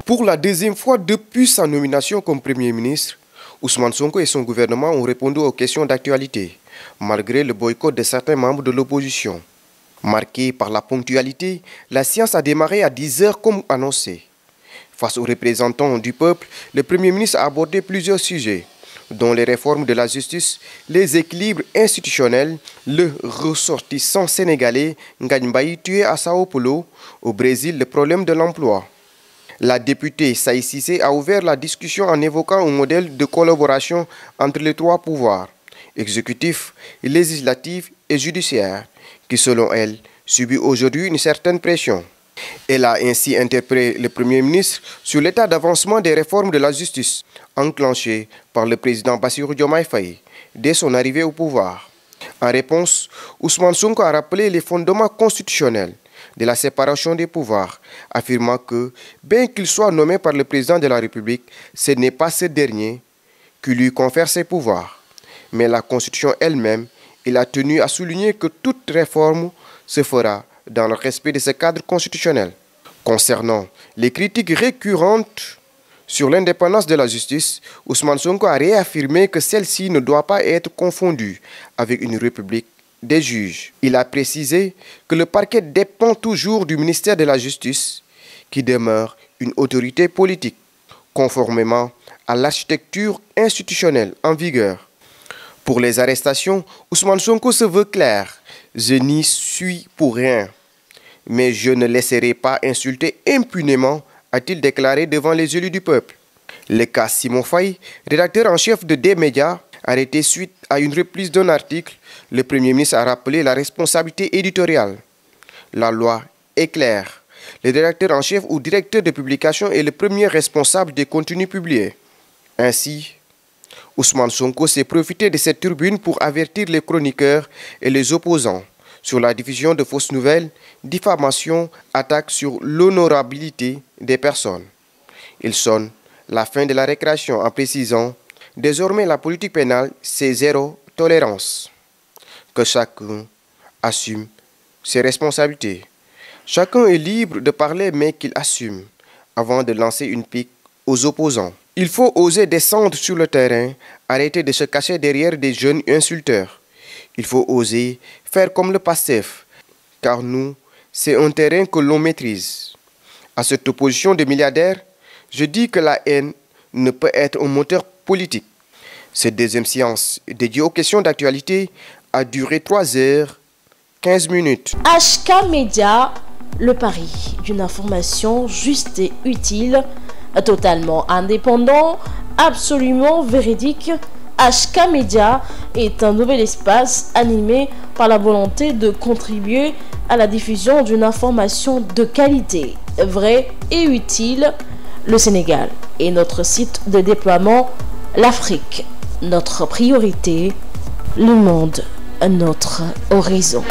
Pour la deuxième fois depuis sa nomination comme Premier ministre, Ousmane Sonko et son gouvernement ont répondu aux questions d'actualité, malgré le boycott de certains membres de l'opposition. Marquée par la ponctualité, la séance a démarré à 10 h comme annoncé. Face aux représentants du peuple, le Premier ministre a abordé plusieurs sujets, dont les réformes de la justice, les équilibres institutionnels, le ressortissant sénégalais Ngagne Mbaye tué à Sao Paulo, au Brésil, le problème de l'emploi. La députée Saï Cissé a ouvert la discussion en évoquant un modèle de collaboration entre les trois pouvoirs, exécutif, législatif et judiciaire, qui selon elle subit aujourd'hui une certaine pression. Elle a ainsi interpellé le Premier ministre sur l'état d'avancement des réformes de la justice, enclenchées par le président Bassirou Diomaye Faye dès son arrivée au pouvoir. En réponse, Ousmane Sonko a rappelé les fondements constitutionnels de la séparation des pouvoirs, affirmant que, bien qu'il soit nommé par le président de la République, ce n'est pas ce dernier qui lui confère ses pouvoirs. Mais la Constitution elle-même, il a tenu à souligner que toute réforme se fera dans le respect de ce cadre constitutionnel. Concernant les critiques récurrentes sur l'indépendance de la justice, Ousmane Sonko a réaffirmé que celle-ci ne doit pas être confondue avec une république des juges. Il a précisé que le parquet dépend toujours du ministère de la Justice, qui demeure une autorité politique, conformément à l'architecture institutionnelle en vigueur. Pour les arrestations, Ousmane Sonko se veut clair. Je n'y suis pour rien, mais je ne laisserai pas insulter impunément, a-t-il déclaré devant les élus du peuple. Le cas Simon Faye, rédacteur en chef de D-Média, arrêté suite à une reprise d'un article, le Premier ministre a rappelé la responsabilité éditoriale. La loi est claire. Le rédacteur en chef ou directeur de publication est le premier responsable des contenus publiés. Ainsi, Ousmane Sonko s'est profité de cette tribune pour avertir les chroniqueurs et les opposants sur la diffusion de fausses nouvelles, diffamation, attaques sur l'honorabilité des personnes. Il sonne la fin de la récréation en précisant « Désormais, la politique pénale, c'est zéro tolérance. Que chacun assume ses responsabilités. Chacun est libre de parler, mais qu'il assume avant de lancer une pique aux opposants. Il faut oser descendre sur le terrain, arrêter de se cacher derrière des jeunes insulteurs. Il faut oser faire comme le PASTEF, car nous, c'est un terrain que l'on maîtrise. À cette opposition de milliardaires, je dis que la haine ne peut être un moteur politique. Cette deuxième séance dédiée aux questions d'actualité a duré 3 h 15 minutes. HK Média, le pari d'une information juste et utile, totalement indépendant, absolument véridique. HK Média est un nouvel espace animé par la volonté de contribuer à la diffusion d'une information de qualité, vraie et utile. Le Sénégal est notre site de déploiement, l'Afrique, notre priorité, le monde, notre horizon.